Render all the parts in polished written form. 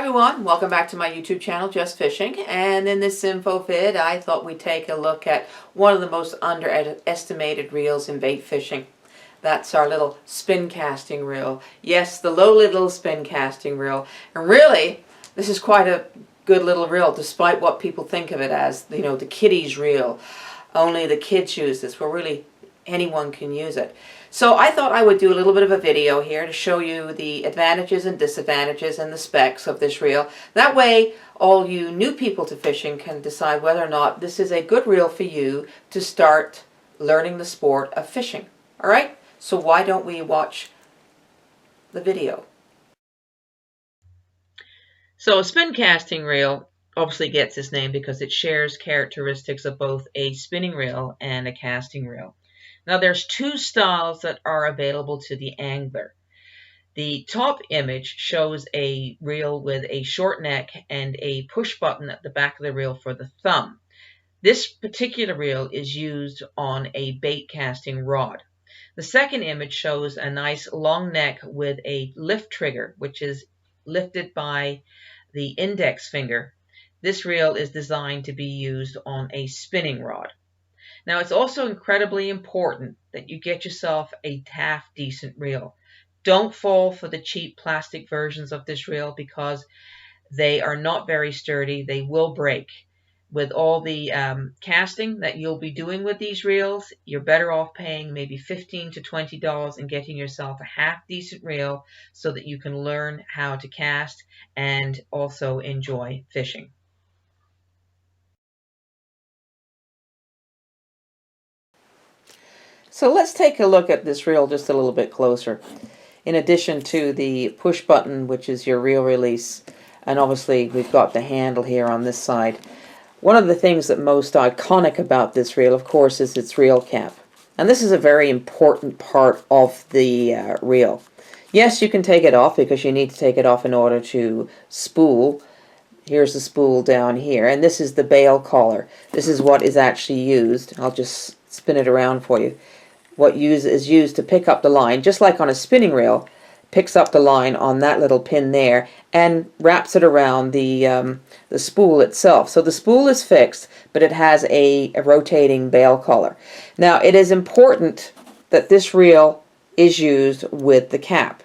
everyone, welcome back to my YouTube channel, Just Fishing. And in this info vid, I thought we'd take a look at one of the most underestimated reels in bait fishing. That's our little spin casting reel. Yes, the low little spin casting reel. And really, this is quite a good little reel, despite what people think of it as, you know, the kiddies reel. Only the kids use this. Well, really, anyone can use it. So I thought I would do a little bit of a video here to show you the advantages and disadvantages and the specs of this reel. That way, all you new people to fishing can decide whether or not this is a good reel for you to start learning the sport of fishing. All right? So why don't we watch the video? So a spin casting reel obviously gets its name because it shares characteristics of both a spinning reel and a casting reel. Now there's two styles that are available to the angler. The top image shows a reel with a short neck and a push button at the back of the reel for the thumb. This particular reel is used on a bait casting rod. The second image shows a nice long neck with a lift trigger, which is lifted by the index finger. This reel is designed to be used on a spinning rod. Now, it's also incredibly important that you get yourself a half-decent reel. Don't fall for the cheap plastic versions of this reel because they are not very sturdy. They will break. With all the casting that you'll be doing with these reels, you're better off paying maybe $15 to $20 and getting yourself a half-decent reel so that you can learn how to cast and also enjoy fishing. So let's take a look at this reel just a little bit closer. In addition to the push button, which is your reel release, and obviously we've got the handle here on this side. One of the things that most iconic about this reel, of course, is its reel cap. And this is a very important part of the reel. Yes, you can take it off because you need to take it off in order to spool. Here's the spool down here, and this is the bail collar. This is what is actually used. I'll just spin it around for you. What is used to pick up the line, just like on a spinning reel, picks up the line on that little pin there and wraps it around the spool itself. So the spool is fixed, but it has a rotating bail collar. Now, it is important that this reel is used with the cap.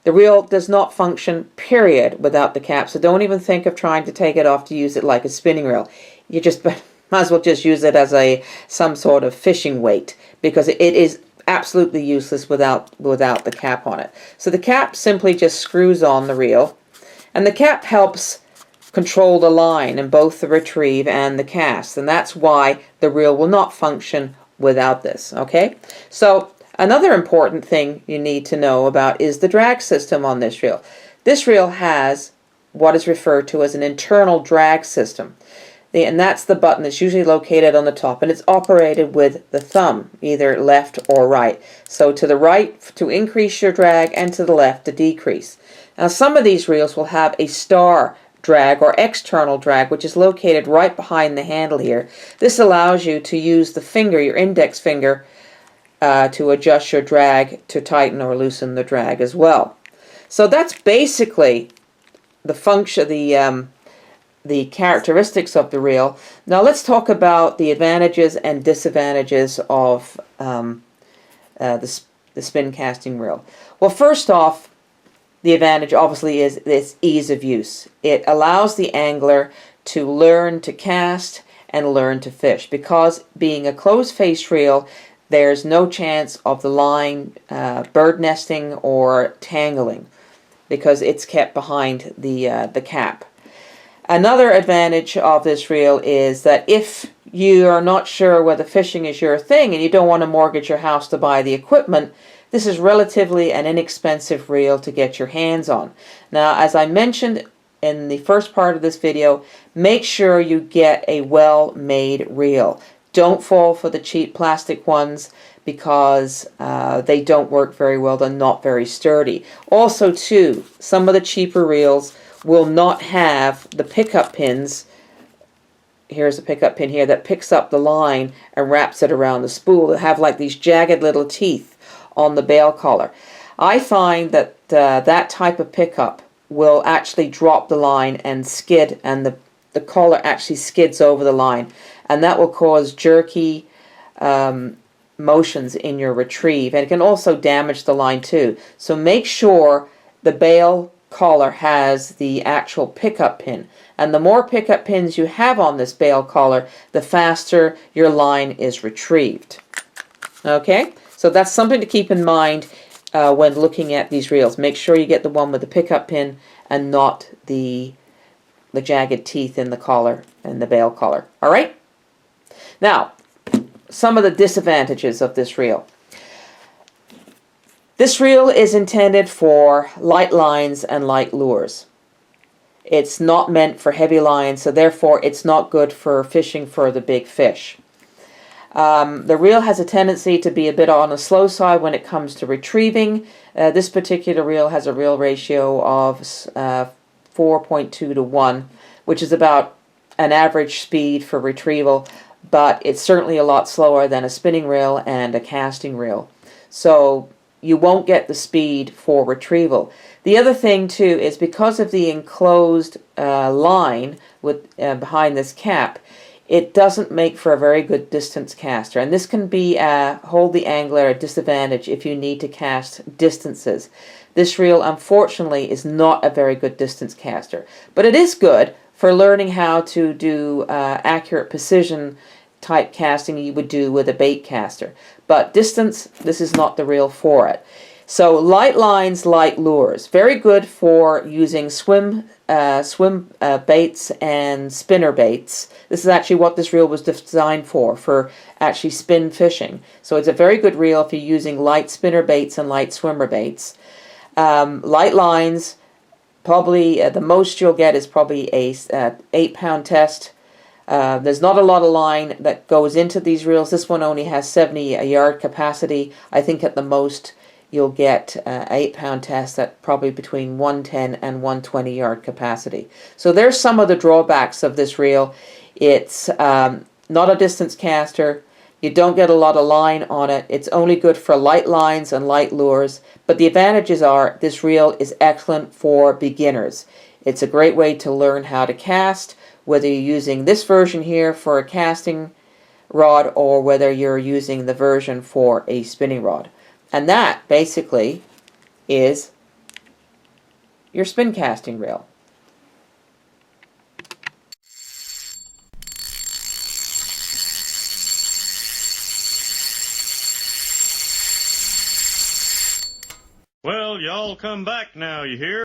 The reel does not function, period, without the cap, so don't even think of trying to take it off to use it like a spinning reel. You just might as well just use it as some sort of fishing weight, because it is absolutely useless without the cap on it. So the cap simply just screws on the reel, and the cap helps control the line in both the retrieve and the cast, and that's why the reel will not function without this. Okay, so another important thing you need to know about is the drag system on this reel. This reel has what is referred to as an internal drag system. And that's the button that's usually located on the top, and it's operated with the thumb, either left or right. So to the right to increase your drag, and to the left to decrease. Now some of these reels will have a star drag or external drag, which is located right behind the handle here. This allows you to use the finger, your index finger, to adjust your drag to tighten or loosen the drag as well. So that's basically the function, the characteristics of the reel. Now let's talk about the advantages and disadvantages of the spin casting reel. Well, first off, the advantage obviously is its ease of use. It allows the angler to learn to cast and learn to fish, because being a closed-face reel, there's no chance of the line bird nesting or tangling because it's kept behind the cap. Another advantage of this reel is that if you are not sure whether fishing is your thing and you don't want to mortgage your house to buy the equipment, this is relatively an inexpensive reel to get your hands on. Now, as I mentioned in the first part of this video, make sure you get a well-made reel. Don't fall for the cheap plastic ones because they don't work very well. They're not very sturdy. Also, too, some of the cheaper reels will not have the pickup pins. Here's a pickup pin here that picks up the line and wraps it around the spool. They'll have like these jagged little teeth on the bail collar. I find that that type of pickup will actually drop the line and skid, and the collar actually skids over the line, and that will cause jerky motions in your retrieve, and it can also damage the line too. So make sure the bail collar has the actual pickup pin, and the more pickup pins you have on this bail collar, the faster your line is retrieved. Okay, so that's something to keep in mind when looking at these reels. Make sure you get the one with the pickup pin and not the jagged teeth in the collar and the bail collar. All right, now some of the disadvantages of this reel. This reel is intended for light lines and light lures. It's not meant for heavy lines, so therefore it's not good for fishing for the big fish. The reel has a tendency to be a bit on the slow side when it comes to retrieving. This particular reel has a reel ratio of 4.2 to 1, which is about an average speed for retrieval, but it's certainly a lot slower than a spinning reel and a casting reel. So you won't get the speed for retrieval. The other thing too is because of the enclosed line with behind this cap, it doesn't make for a very good distance caster, and this can be hold the angler at a disadvantage if you need to cast distances. This reel unfortunately is not a very good distance caster, but it is good for learning how to do accurate precision type casting you would do with a bait caster. But distance, this is not the reel for it. So light lines, light lures, very good for using swim baits and spinner baits. This is actually what this reel was designed for actually spin fishing. So it's a very good reel if you're using light spinner baits and light swimmer baits. Light lines, probably the most you'll get is probably a 8-pound test. There's not a lot of line that goes into these reels. This one only has 70 a yard capacity. I think at the most you'll get 8-pound test at probably between 110 and 120 yard capacity. So there's some of the drawbacks of this reel. It's not a distance caster. You don't get a lot of line on it. It's only good for light lines and light lures. But the advantages are this reel is excellent for beginners. It's a great way to learn how to cast, whether you're using this version here for a casting rod or whether you're using the version for a spinning rod. And that basically is your spin casting reel. Well, y'all come back now, you hear?